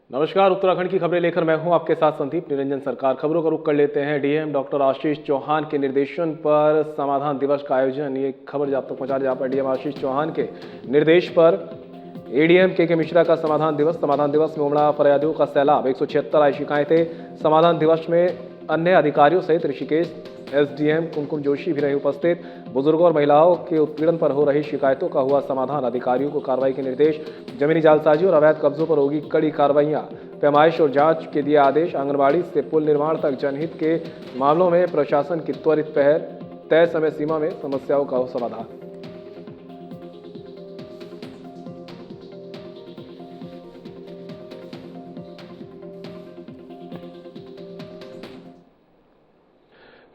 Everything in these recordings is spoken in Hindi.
नमस्कार। उत्तराखंड की खबरें लेकर मैं हूं आपके साथ संदीप निरंजन। सरकार खबरों का रुख कर लेते हैं। डीएम डॉक्टर आशीष चौहान के निर्देशन पर समाधान दिवस का आयोजन, ये खबर आप तक पहुंचा जहां पर डीएम आशीष चौहान के निर्देश पर एडीएम के मिश्रा का समाधान दिवस में उमड़ा फरियादियों का सैलाब। 176 आई शिकायतें। समाधान दिवस में अन्य अधिकारियों सहित ऋषिकेश एसडीएम कुमकुम जोशी भी रहे उपस्थित। बुजुर्गों और महिलाओं के उत्पीड़न पर हो रही शिकायतों का हुआ समाधान। अधिकारियों को कार्रवाई के निर्देश। जमीनी जालसाजी और अवैध कब्जों पर होगी कड़ी कार्रवाइयां। पैमाइश और जांच के दिए आदेश। आंगनबाड़ी से पुल निर्माण तक जनहित के मामलों में प्रशासन की त्वरित पहल। तय समय सीमा में समस्याओं का हो समाधान।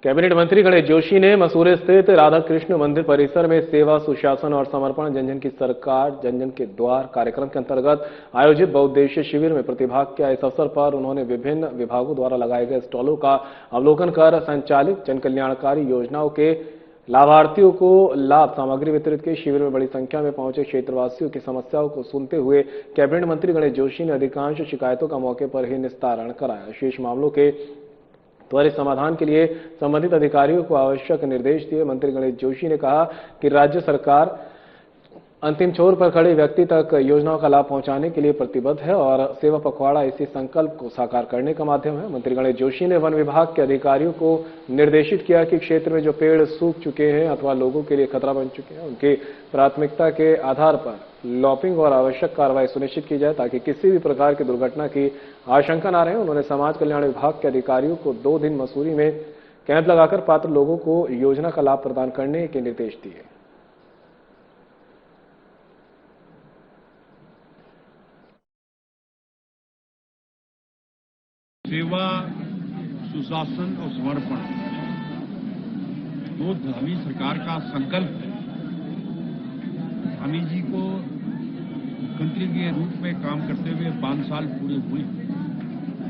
कैबिनेट मंत्री गणेश जोशी ने मसूरे स्थित राधा कृष्ण मंदिर परिसर में सेवा, सुशासन और समर्पण, जन जन की सरकार, जन जन के द्वार कार्यक्रम के अंतर्गत आयोजित बहुउद्देशीय शिविर में प्रतिभाग किया। इस अवसर पर उन्होंने विभिन्न विभागों द्वारा लगाए गए स्टॉलों का अवलोकन कर संचालित जन कल्याणकारी योजनाओं के लाभार्थियों को लाभ सामग्री वितरित की। शिविर में बड़ी संख्या में पहुंचे क्षेत्रवासियों की समस्याओं को सुनते हुए कैबिनेट मंत्री गणेश जोशी ने अधिकांश शिकायतों का मौके पर ही निस्तारण कराया। शेष मामलों के त्वरित समाधान के लिए संबंधित अधिकारियों को आवश्यक निर्देश दिए। मंत्री गणेश जोशी ने कहा कि राज्य सरकार अंतिम छोर पर खड़े व्यक्ति तक योजनाओं का लाभ पहुंचाने के लिए प्रतिबद्ध है और सेवा पखवाड़ा इसी संकल्प को साकार करने का माध्यम है। मंत्री गणेश जोशी ने वन विभाग के अधिकारियों को निर्देशित किया कि क्षेत्र में जो पेड़ सूख चुके हैं अथवा लोगों के लिए खतरा बन चुके हैं, उनकी प्राथमिकता के आधार पर लॉपिंग और आवश्यक कार्रवाई सुनिश्चित की जाए ताकि किसी भी प्रकार की दुर्घटना की आशंका न रहे। उन्होंने समाज कल्याण विभाग के अधिकारियों को 2 दिन मसूरी में कैंप लगाकर पात्र लोगों को योजना का लाभ प्रदान करने के निर्देश दिए। सेवा, सुशासन और समर्पण वो धामी सरकार का संकल्प है। धामी जी को मुख्यमंत्री के रूप में काम करते हुए 5 साल पूरे हुए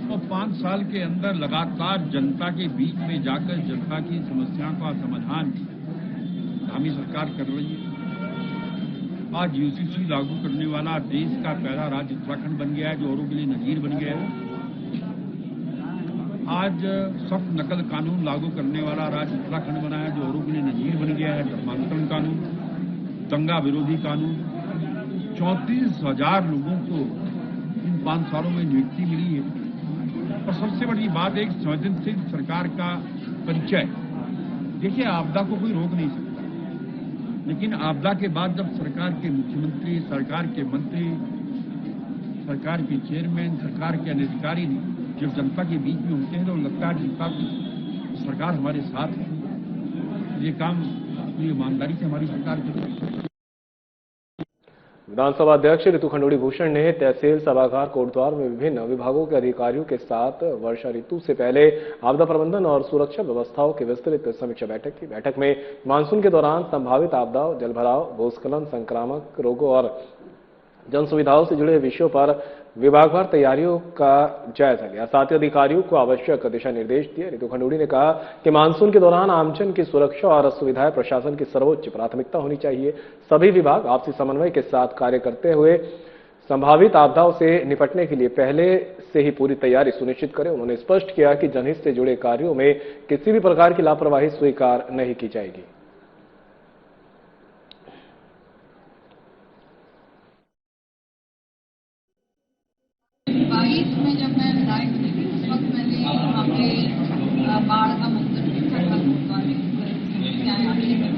और 5 साल के अंदर लगातार जनता के बीच में जाकर जनता की समस्याओं का समाधान धामी सरकार कर रही है। आज यूसीसी लागू करने वाला देश का पहला राज्य उत्तराखंड बन गया है, जो औरों के लिए नजीर बन गया है। आज सख्त नकल कानून लागू करने वाला राज्य उत्तराखंड बना है, जो औरों के लिए नजीर बन गया है। धर्मांतरण कानून, दंगा विरोधी कानून, 34,000 लोगों को इन 5 सालों में नियुक्ति मिली है। और सबसे बड़ी बात, एक संवेदनशील सरकार का परिचय। देखिए, आपदा को कोई रोक नहीं सकता, लेकिन आपदा के बाद जब सरकार के मुख्यमंत्री, सरकार के मंत्री, सरकार के चेयरमैन, सरकार के अधिकारी जब जनता के बीच में होते हैं तो लगता है जनता की सरकार हमारे साथ है। ये काम पूरी ईमानदारी से हमारी सरकार कर रही है। विधानसभा अध्यक्ष ऋतु खंडूड़ी भूषण ने तहसील सभागार कोटद्वार में विभिन्न विभागों के अधिकारियों के साथ वर्षा ऋतु से पहले आपदा प्रबंधन और सुरक्षा व्यवस्थाओं की विस्तृत समीक्षा बैठक की। बैठक में मानसून के दौरान संभावित आपदाओं, जलभराव, भूस्खलन, संक्रामक रोगों और जन सुविधाओं से जुड़े विषयों पर विभागवार तैयारियों का जायजा लिया। साथ ही अधिकारियों को आवश्यक दिशा निर्देश दिए। ऋतु खंडूड़ी ने कहा कि मानसून के दौरान आमजन की सुरक्षा और सुविधाएं प्रशासन की सर्वोच्च प्राथमिकता होनी चाहिए। सभी विभाग आपसी समन्वय के साथ कार्य करते हुए संभावित आपदाओं से निपटने के लिए पहले से ही पूरी तैयारी सुनिश्चित करें। उन्होंने स्पष्ट किया कि जनहित से जुड़े कार्यों में किसी भी प्रकार की लापरवाही स्वीकार नहीं की जाएगी। 22 में जब मैं विधायक बनी थी, उस वक्त मैंने वहाँ पे बाढ़ का मंजर देखा था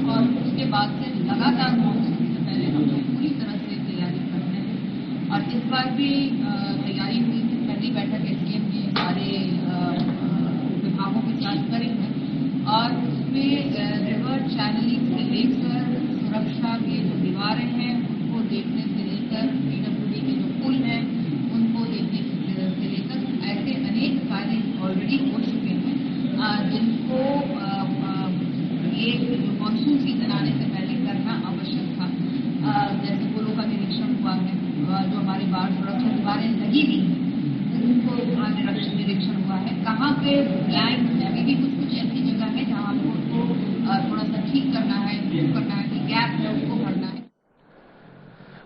और उसके बाद से लगातार मानसून से पहले हम लोग पूरी तरह से तैयारी करते हैं। और इस बार भी तैयारी हुई थी। पहली बैठक एसडीएम ने सारे विभागों के साथ करी है और उसमें रिवर चैनलिंग से लेकर सुरक्षा के जो दीवारें हैं उनको देखने से लेकर पीडब्ल्यूडी के जो पुल हैं उनको देखने से लेकर ऐसे अनेक कार्य ऑलरेडी हो चुके हैं जिनको ये मानसून सीजन आने से पहले करना आवश्यक था। जैसे पुलों का निरीक्षण हुआ है, जो हमारी बाढ़ सुरक्षा दीवारें लगी हुई उनको निरीक्षण हुआ है। कहाँ पे ब्लैंक अभी भी कुछ ऐसी जगह है जहाँ हमको उसको थोड़ा सा ठीक करना है, इम्प्रूव करना है, कि गैप है उसको भरना है।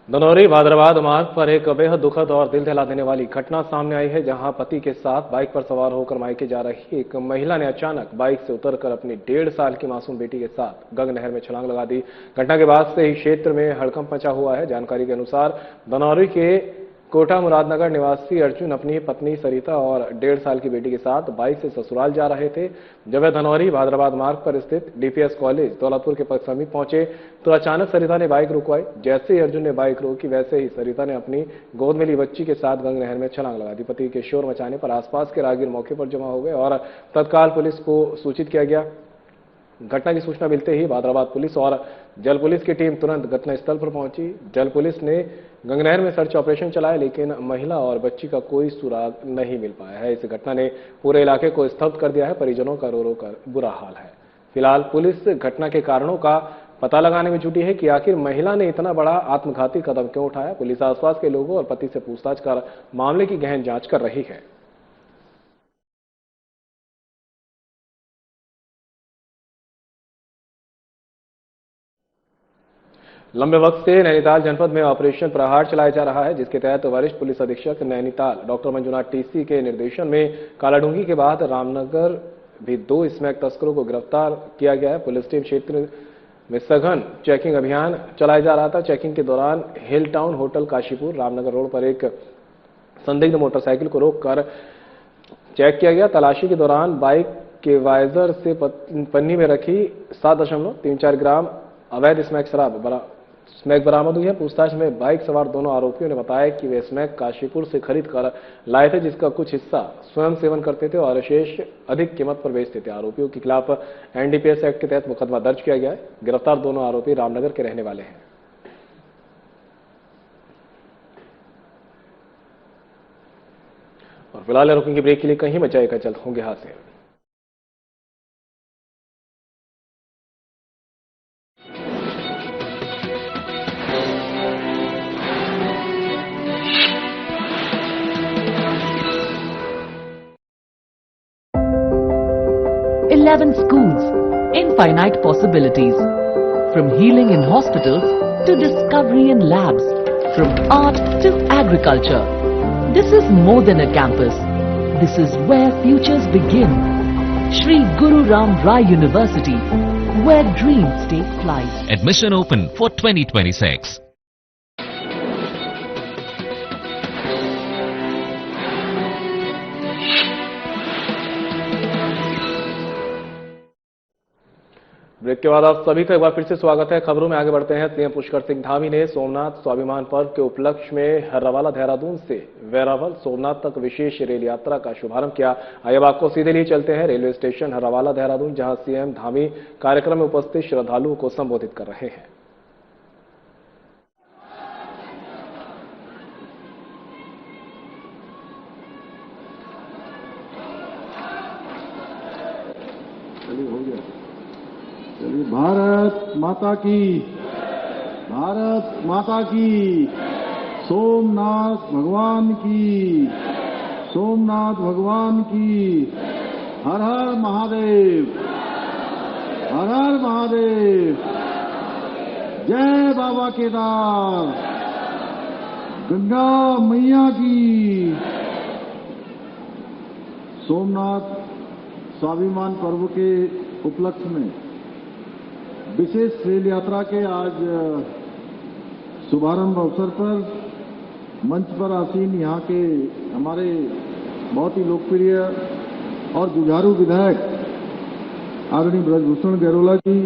धनौरी भादराबाद मार्ग पर एक बेहद दुखद और दिल दहला देने वाली घटना सामने आई है, जहां पति के साथ बाइक पर सवार होकर मायके जा रही एक महिला ने अचानक बाइक से उतरकर अपनी 1.5 साल की मासूम बेटी के साथ गंग नहर में छलांग लगा दी। घटना के बाद से ही क्षेत्र में हड़कंप मचा हुआ है। जानकारी के अनुसार धनौरी के कोटा मुरादनगर निवासी अर्जुन अपनी पत्नी सरिता और 1.5 साल की बेटी के साथ बाइक से ससुराल जा रहे थे। जब वे धनौरी भादराबाद मार्ग पर स्थित डीपीएस कॉलेज दौलतपुर के समीप पहुंचे तो अचानक सरिता ने बाइक रुकवाई। जैसे ही अर्जुन ने बाइक रोकी, वैसे ही सरिता ने अपनी गोद में ली बच्ची के साथ गंग नहर में छलांग लगा दी। पति के शोर मचाने पर आसपास के राहगीर मौके पर जमा हो गए और तत्काल पुलिस को सूचित किया गया। घटना की सूचना मिलते ही भादराबाद पुलिस और जल पुलिस की टीम तुरंत घटनास्थल पर पहुंची। जल पुलिस ने गंग नहर में सर्च ऑपरेशन चलाया, लेकिन महिला और बच्ची का कोई सुराग नहीं मिल पाया है। इस घटना ने पूरे इलाके को स्तब्ध कर दिया है। परिजनों का रो रो कर बुरा हाल है। फिलहाल पुलिस घटना के कारणों का पता लगाने में जुटी है कि आखिर महिला ने इतना बड़ा आत्मघाती कदम क्यों उठाया। पुलिस आसपास के लोगों और पति से पूछताछ कर मामले की गहन जांच कर रही है। लंबे वक्त से नैनीताल जनपद में ऑपरेशन प्रहार चलाया जा रहा है, जिसके तहत वरिष्ठ पुलिस अधीक्षक नैनीताल डॉक्टर मंजुनाथ टीसी के निर्देशन में कालाडूंगी के बाद रामनगर भी 2 स्मैक तस्करों को गिरफ्तार किया गया है। पुलिस टीम क्षेत्र में सघन चेकिंग अभियान चलाया जा रहा था। चेकिंग के दौरान hill town hotel Kashipur Ramnagar road पर एक संदिग्ध मोटरसाइकिल को रोककर चेक किया गया। तलाशी के दौरान बाइक के वाइजर से पन्नी में रखी 7.34 ग्राम अवैध स्मैक बरामद हुई है। पूछताछ में बाइक सवार दोनों आरोपियों ने बताया कि वे स्मैक काशीपुर से खरीद कर लाए थे, जिसका कुछ हिस्सा स्वयं सेवन करते थे और शेष अधिक कीमत पर बेचते थे। आरोपियों के खिलाफ एनडीपीएस एक्ट के तहत मुकदमा दर्ज किया गया है। गिरफ्तार दोनों आरोपी रामनगर के रहने वाले हैं। और फिलहाल रुकेंगे ब्रेक के लिए, कहीं बचाएगा जल्द होंगे हादसे। Schools, infinite possibilities. From healing in hospitals to discovery in labs, from art to agriculture. This is more than a campus. This is where futures begin. Shri Guru Ram Rai University, where dreams take flight. Admission open for 2026. Break के बाद आप सभी का एक बार फिर से स्वागत है। खबरों में आगे बढ़ते हैं। सीएम पुष्कर सिंह धामी ने सोमनाथ स्वाभिमान पर्व के उपलक्ष्य में हर्रावाला देहरादून से वेरावल सोमनाथ तक विशेष रेल यात्रा का शुभारंभ किया। आइए अब आपको सीधे लिए चलते हैं रेलवे स्टेशन हर्रावाला देहरादून, जहां सीएम धामी कार्यक्रम में उपस्थित श्रद्धालुओं को संबोधित कर रहे हैं। चलिए, भारत माता की, भारत माता की, सोमनाथ भगवान की, सोमनाथ भगवान की, हर हर महादेव, हर हर महादेव, जय बाबा केदार, गंगा मैया की। सोमनाथ स्वाभिमान पर्व के उपलक्ष्य में विशेष रेल यात्रा के आज शुभारंभ अवसर पर मंच पर आसीन यहाँ के हमारे बहुत ही लोकप्रिय और जुझारू विधायक आदरणीय ब्रजभूषण गैरोला जी,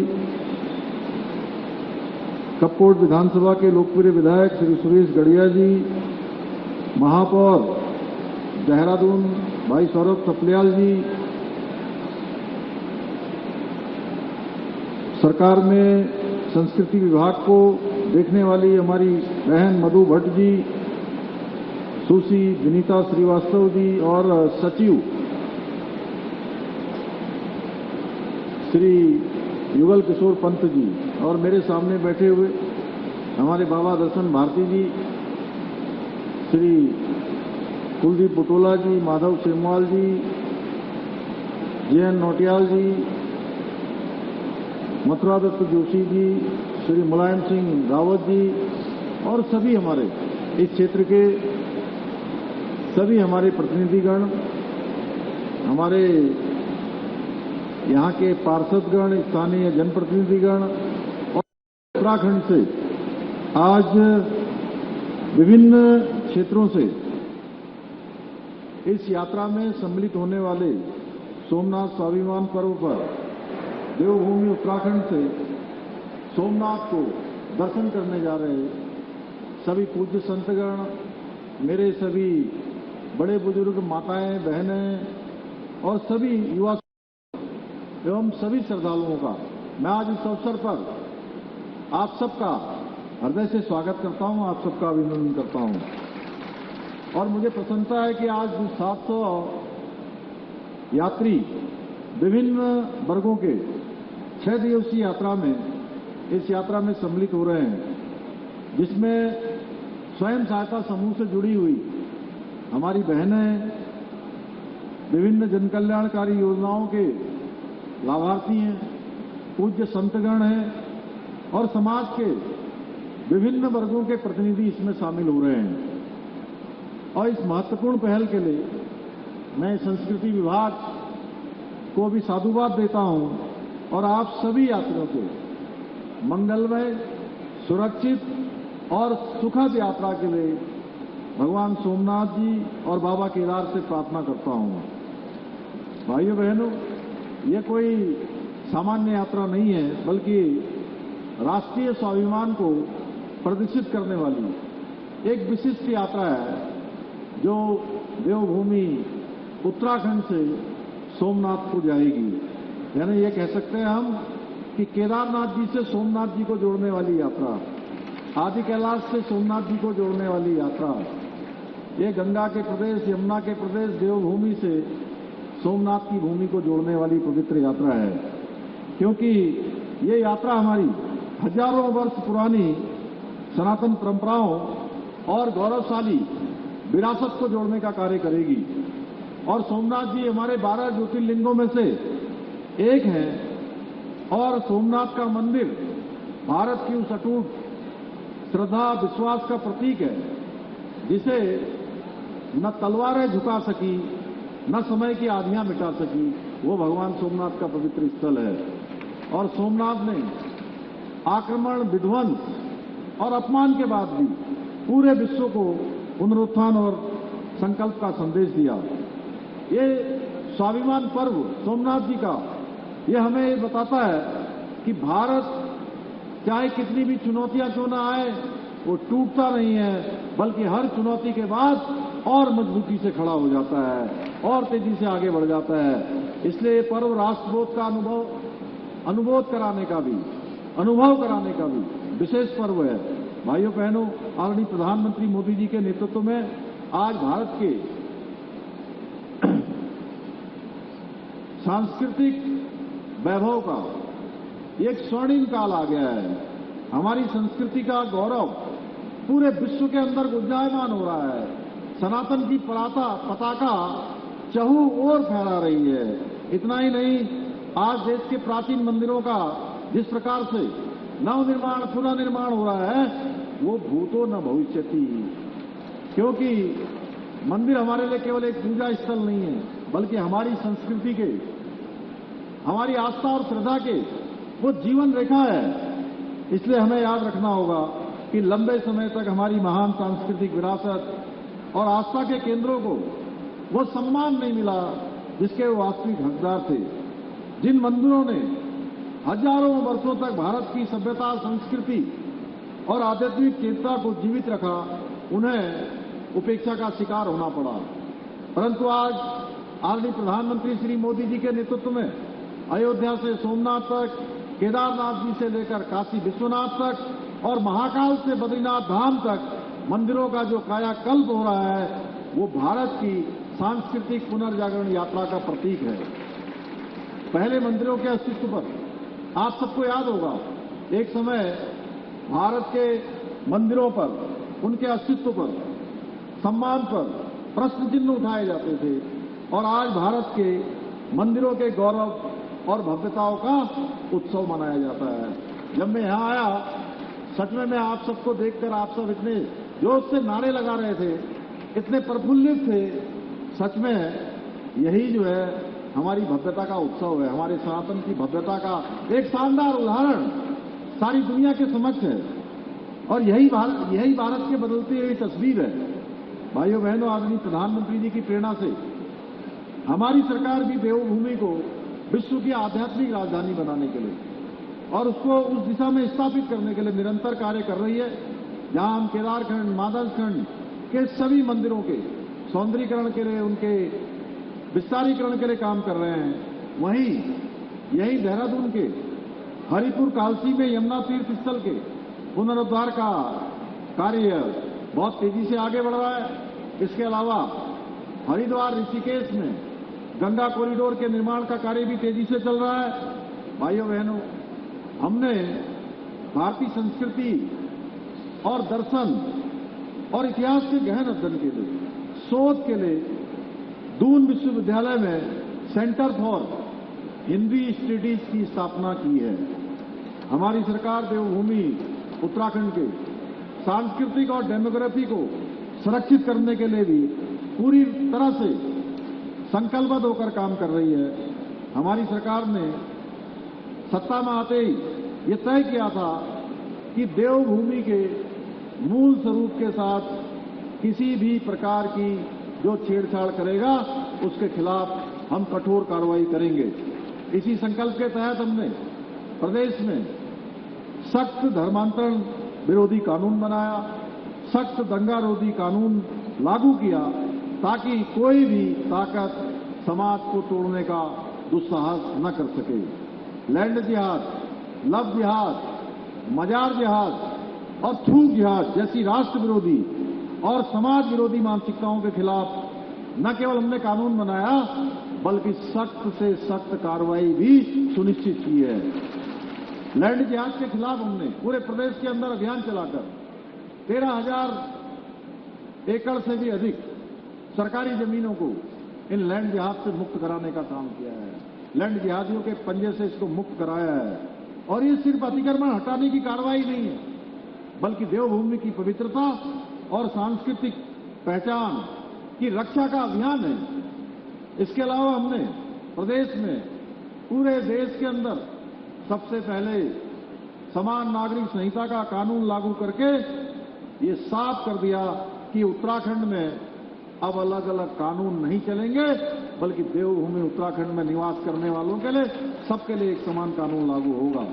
कपकोट विधानसभा के लोकप्रिय विधायक श्री सुरेश गढ़िया जी, महापौर देहरादून भाई सौरभ सपलियाल जी, सरकार में संस्कृति विभाग को देखने वाली हमारी बहन मधु भट्ट जी, सुश्री विनीता श्रीवास्तव जी और सचिव श्री युगल किशोर पंत जी, और मेरे सामने बैठे हुए हमारे बाबा दर्शन भारती जी, श्री कुलदीप बुटोला जी, माधव सेमवाल जी, JN नोटियाल जी, मथुरा दत्त जोशी जी, श्री मुलायम सिंह रावत जी, और सभी हमारे इस क्षेत्र के सभी हमारे प्रतिनिधिगण, हमारे यहाँ के पार्षदगण, स्थानीय जनप्रतिनिधिगण और उत्तराखंड से आज विभिन्न क्षेत्रों से इस यात्रा में सम्मिलित होने वाले सोमनाथ स्वाभिमान पर्व पर देवभूमि उत्तराखंड से सोमनाथ को दर्शन करने जा रहे सभी पूज्य संतगण, मेरे सभी बड़े बुजुर्ग, माताएं, बहनें और सभी युवा एवं सभी श्रद्धालुओं का मैं आज इस अवसर पर आप सबका हृदय से स्वागत करता हूं, आप सबका अभिनंदन करता हूं। और मुझे प्रसन्नता है कि आज 700 यात्री विभिन्न वर्गों के 6 दिवसीय यात्रा में इस यात्रा में सम्मिलित हो रहे हैं, जिसमें स्वयं सहायता समूह से जुड़ी हुई हमारी बहनें, विभिन्न जनकल्याणकारी योजनाओं के लाभार्थी हैं, पूज्य संतगण हैं और समाज के विभिन्न वर्गों के प्रतिनिधि इसमें शामिल हो रहे हैं। और इस महत्वपूर्ण पहल के लिए मैं संस्कृति विभाग को भी साधुवाद देता हूं और आप सभी यात्रियों को मंगलमय, सुरक्षित और सुखद यात्रा के लिए भगवान सोमनाथ जी और बाबा केदार से प्रार्थना करता हूं। भाइयों बहनों, ये कोई सामान्य यात्रा नहीं है, बल्कि राष्ट्रीय स्वाभिमान को प्रदर्शित करने वाली एक विशिष्ट यात्रा है, जो देवभूमि उत्तराखंड से सोमनाथ को जाएगी। यानी ये कह सकते हैं हम कि केदारनाथ जी से सोमनाथ जी को जोड़ने वाली यात्रा, आदि कैलाश से सोमनाथ जी को जोड़ने वाली यात्रा, ये गंगा के प्रदेश, यमुना के प्रदेश देवभूमि से सोमनाथ की भूमि को जोड़ने वाली पवित्र यात्रा है। क्योंकि ये यात्रा हमारी हजारों वर्ष पुरानी सनातन परंपराओं और गौरवशाली विरासत को जोड़ने का कार्य करेगी। और सोमनाथ जी हमारे 12 ज्योतिर्लिंगों में से एक हैं और सोमनाथ का मंदिर भारत की उस अटूट श्रद्धा, विश्वास का प्रतीक है, जिसे न तलवारें झुका सकी, न समय की आधियां मिटा सकी। वो भगवान सोमनाथ का पवित्र स्थल है। और सोमनाथ ने आक्रमण, विध्वंस और अपमान के बाद भी पूरे विश्व को पुनरुत्थान और संकल्प का संदेश दिया। ये स्वाभिमान पर्व सोमनाथ जी का ये हमें ये बताता है कि भारत चाहे कितनी भी चुनौतियां क्यों ना आए, वो टूटता नहीं है, बल्कि हर चुनौती के बाद और मजबूती से खड़ा हो जाता है और तेजी से आगे बढ़ जाता है। इसलिए ये पर्व राष्ट्रबोध का अनुभव कराने का भी विशेष पर्व है। भाइयों बहनों, आदरणीय प्रधानमंत्री मोदी जी के नेतृत्व में आज भारत के सांस्कृतिक वैभव का एक स्वर्णिम काल आ गया है। हमारी संस्कृति का गौरव पूरे विश्व के अंदर गुंजायमान हो रहा है। सनातन की पताका चहु ओर फहरा रही है। इतना ही नहीं, आज देश के प्राचीन मंदिरों का जिस प्रकार से नवनिर्माण, पुनर्निर्माण हो रहा है, वो भूतो न भविष्यति। क्योंकि मंदिर हमारे लिए केवल एक पूजा स्थल नहीं है, बल्कि हमारी संस्कृति के, हमारी आस्था और श्रद्धा के वो जीवन रेखा है। इसलिए हमें याद रखना होगा कि लंबे समय तक हमारी महान सांस्कृतिक विरासत और आस्था के केंद्रों को वो सम्मान नहीं मिला जिसके वो वास्तविक हकदार थे। जिन मंदिरों ने हजारों वर्षों तक भारत की सभ्यता, संस्कृति और आध्यात्मिक चेतना को जीवित रखा, उन्हें उपेक्षा का शिकार होना पड़ा। परंतु आज आदरणीय प्रधानमंत्री श्री मोदी जी के नेतृत्व में अयोध्या से सोमनाथ तक, केदारनाथ जी से लेकर काशी विश्वनाथ तक और महाकाल से बद्रीनाथ धाम तक मंदिरों का जो कायाकल्प हो रहा है, वो भारत की सांस्कृतिक पुनर्जागरण यात्रा का प्रतीक है। पहले मंदिरों के अस्तित्व पर आप सबको याद होगा, एक समय भारत के मंदिरों पर, उनके अस्तित्व पर, सम्मान पर प्रश्न चिन्ह उठाए जाते थे। और आज भारत के मंदिरों के गौरव और भव्यताओं का उत्सव मनाया जाता है। जब मैं यहां आया सच में मैं आप सबको देखकर आप सब इतने जोश से नारे लगा रहे थे, इतने प्रफुल्लित थे। सच में यही जो है हमारी भव्यता का उत्सव है, हमारे सनातन की भव्यता का एक शानदार उदाहरण सारी दुनिया के समक्ष है। और यही भारत के बदलती हुई तस्वीर है। भाइयों बहनों, आदरणीय प्रधानमंत्री जी की प्रेरणा से हमारी सरकार भी देवभूमि को विश्व की आध्यात्मिक राजधानी बनाने के लिए और उसको उस दिशा में स्थापित करने के लिए निरंतर कार्य कर रही है। जहां हम केदारखंड, माधवखंड के सभी मंदिरों के सौंदर्यीकरण के लिए, उनके विस्तारीकरण के लिए काम कर रहे हैं, वहीं यही देहरादून के हरिपुर कालसी में यमुना तीर्थ स्थल के पुनरुद्धार का कार्य बहुत तेजी से आगे बढ़ रहा है। इसके अलावा हरिद्वार ऋषिकेश में गंगा कॉरिडोर के निर्माण का कार्य भी तेजी से चल रहा है। भाइयों बहनों, हमने भारतीय संस्कृति और दर्शन और इतिहास के गहन अध्ययन के लिए, शोध के लिए दून विश्वविद्यालय में सेंटर फॉर हिंदी स्टडीज की स्थापना की है। हमारी सरकार देवभूमि उत्तराखंड के सांस्कृतिक और डेमोग्राफी को सुरक्षित करने के लिए भी पूरी तरह से संकल्पबद्ध होकर काम कर रही है। हमारी सरकार ने सत्ता में आते ही ये तय किया था कि देवभूमि के मूल स्वरूप के साथ किसी भी प्रकार की जो छेड़छाड़ करेगा उसके खिलाफ हम कठोर कार्रवाई करेंगे। इसी संकल्प के तहत हमने प्रदेश में सख्त धर्मांतरण विरोधी कानून बनाया, सख्त दंगा रोधी कानून लागू किया, ताकि कोई भी ताकत समाज को तोड़ने का दुस्साहस न कर सके। लैंड जिहाद, लव जिहाद, मजार जिहाद और थूक जिहाद जैसी राष्ट्र विरोधी और समाज विरोधी मानसिकताओं के खिलाफ न केवल हमने कानून बनाया, बल्कि सख्त से सख्त कार्रवाई भी सुनिश्चित की है। लैंड जिहाद के खिलाफ हमने पूरे प्रदेश के अंदर अभियान चलाकर 13,000 एकड़ से भी अधिक सरकारी जमीनों को इन लैंड जिहाद से मुक्त कराने का काम किया है। लैंड जिहादियों के पंजे से इसको मुक्त कराया है। और ये सिर्फ अतिक्रमण हटाने की कार्रवाई नहीं है, बल्कि देवभूमि की पवित्रता और सांस्कृतिक पहचान की रक्षा का अभियान है। इसके अलावा हमने प्रदेश में पूरे देश के अंदर सबसे पहले समान नागरिक संहिता का कानून लागू करके ये साफ कर दिया कि उत्तराखंड में अब अलग अलग कानून नहीं चलेंगे, बल्कि देवभूमि उत्तराखंड में निवास करने वालों के लिए सबके लिए एक समान कानून लागू होगा।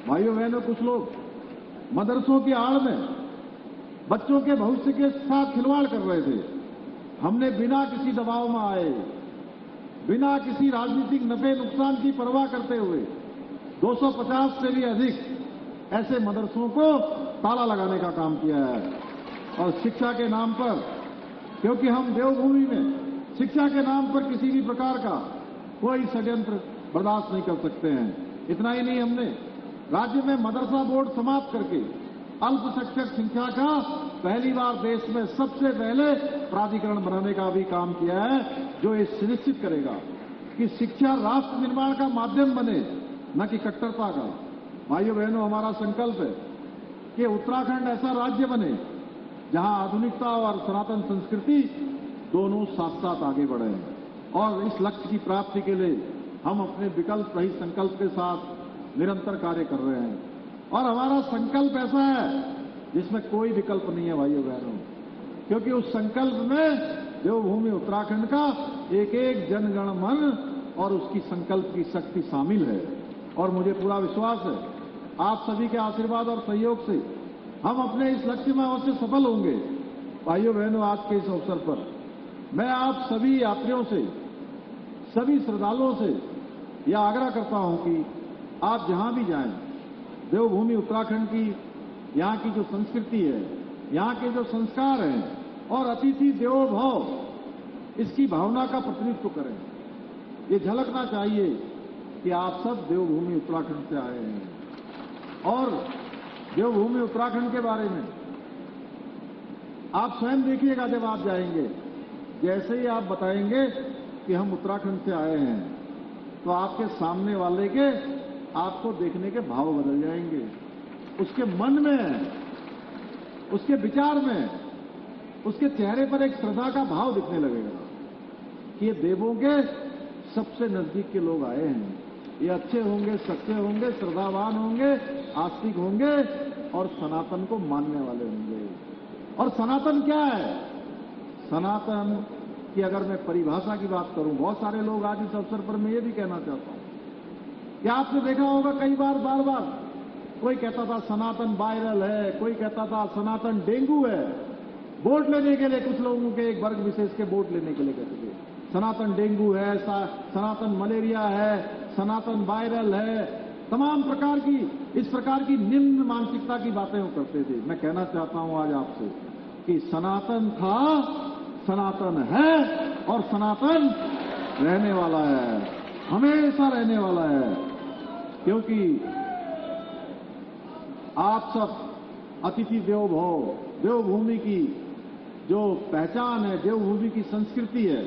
भाइयों बहनों, कुछ लोग मदरसों की आड़ में बच्चों के भविष्य के साथ खिलवाड़ कर रहे थे। हमने बिना किसी दबाव में आए, बिना किसी राजनीतिक नफे नुकसान की परवाह करते हुए 250 से भी अधिक ऐसे मदरसों को ताला लगाने का काम किया है। और शिक्षा के नाम पर, क्योंकि हम देवभूमि में शिक्षा के नाम पर किसी भी प्रकार का कोई षड्यंत्र बर्दाश्त नहीं कर सकते हैं। इतना ही नहीं, हमने राज्य में मदरसा बोर्ड समाप्त करके अल्पसंख्यक संख्या का पहली बार देश में सबसे पहले प्राधिकरण बनाने का भी काम किया है, जो ये सुनिश्चित करेगा कि शिक्षा राष्ट्र निर्माण का माध्यम बने, न कि कट्टरता का। भाइयों बहनों, हमारा संकल्प है कि उत्तराखंड ऐसा राज्य बने जहां आधुनिकता और सनातन संस्कृति दोनों साथ साथ आगे बढ़े। और इस लक्ष्य की प्राप्ति के लिए हम अपने विकल्प रहित संकल्प के साथ निरंतर कार्य कर रहे हैं। और हमारा संकल्प ऐसा है जिसमें कोई विकल्प नहीं है भाइयों बहनों, क्योंकि उस संकल्प में देवभूमि उत्तराखंड का एक एक जनगण मन और उसकी संकल्प की शक्ति शामिल है। और मुझे पूरा विश्वास है आप सभी के आशीर्वाद और सहयोग से हम अपने इस लक्ष्य में अवश्य सफल होंगे। भाइयों बहनों, आज के इस अवसर पर मैं आप सभी यात्रियों से, सभी श्रद्धालुओं से यह आग्रह करता हूं कि आप जहां भी जाएं, देवभूमि उत्तराखंड की यहाँ की जो संस्कृति है, यहाँ के जो संस्कार हैं और अतिथि देवो भव, इसकी भावना का प्रतिनिधित्व करें। ये झलकना चाहिए कि आप सब देवभूमि उत्तराखंड से आए हैं। और देवभूमि उत्तराखंड के बारे में आप स्वयं देखिएगा, जब आप जाएंगे, जैसे ही आप बताएंगे कि हम उत्तराखंड से आए हैं, तो आपके सामने वाले के आपको देखने के भाव बदल जाएंगे। उसके मन में है, उसके विचार में है, उसके चेहरे पर एक श्रद्धा का भाव दिखने लगेगा कि ये देवों के सबसे नजदीक के लोग आए हैं। ये अच्छे होंगे, सच्चे होंगे, श्रद्धावान होंगे, आस्तिक होंगे और सनातन को मानने वाले होंगे। और सनातन क्या है? सनातन की अगर मैं परिभाषा की बात करूं, बहुत सारे लोग आज इस अवसर पर मैं ये भी कहना चाहता हूं कि आपने देखा होगा कई बार बार बार कोई कहता था सनातन वायरल है, कोई कहता था सनातन डेंगू है। वोट लेने के लिए कुछ लोगों के एक वर्ग विशेष के वोट लेने के लिए कहते थे सनातन डेंगू है, सनातन मलेरिया है, सनातन वायरल है, तमाम प्रकार की इस प्रकार की निम्न मानसिकता की बातें वो करते थे। मैं कहना चाहता हूं आज आपसे कि सनातन था, सनातन है और सनातन रहने वाला है, हमेशा रहने वाला है। क्योंकि आप सब अतिथि देवो भव, देवभूमि की जो पहचान है, देवभूमि की संस्कृति है,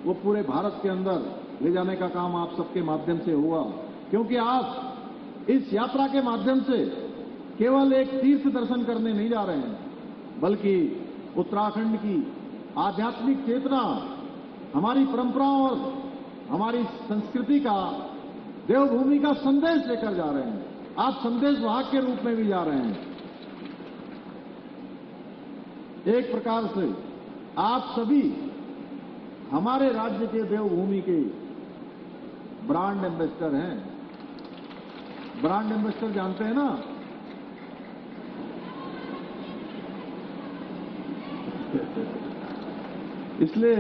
वो पूरे भारत के अंदर ले जाने का काम आप सबके माध्यम से हुआ। क्योंकि आप इस यात्रा के माध्यम से केवल एक तीर्थ दर्शन करने नहीं जा रहे हैं, बल्कि उत्तराखंड की आध्यात्मिक चेतना, हमारी परंपराओं और हमारी संस्कृति का, देवभूमि का संदेश लेकर जा रहे हैं। आप संदेश वाहक के रूप में भी जा रहे हैं। एक प्रकार से आप सभी हमारे राज्य के देवभूमि के ब्रांड एम्बेसडर हैं। ब्रांड एम्बेसडर जानते हैं ना? इसलिए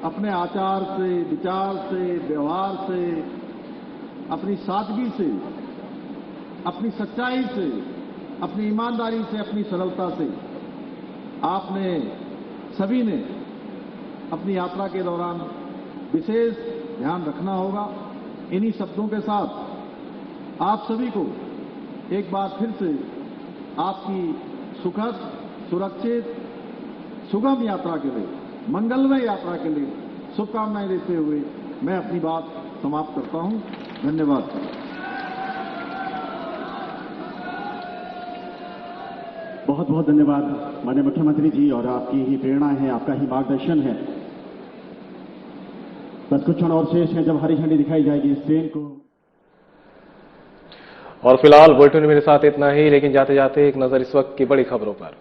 अपने आचार से, विचार से, व्यवहार से, अपनी सादगी से, अपनी सच्चाई से, अपनी ईमानदारी से, अपनी सरलता से आपने सभी ने अपनी यात्रा के दौरान विशेष ध्यान रखना होगा। इन्हीं शब्दों के साथ आप सभी को एक बार फिर से आपकी सुखद, सुरक्षित, सुगम यात्रा के लिए, मंगलमय यात्रा के लिए शुभकामनाएं देते हुए मैं अपनी बात समाप्त करता हूं। धन्यवाद। बहुत बहुत धन्यवाद माननीय मुख्यमंत्री जी, और आपकी ही प्रेरणा है, आपका ही मार्गदर्शन है। बस कुछ क्षण और शेष है जब हरी झंडी दिखाई जाएगी इस ट्रेन को। और फिलहाल बुलेटिन में मेरे साथ इतना ही, लेकिन जाते जाते एक नजर इस वक्त की बड़ी खबरों पर।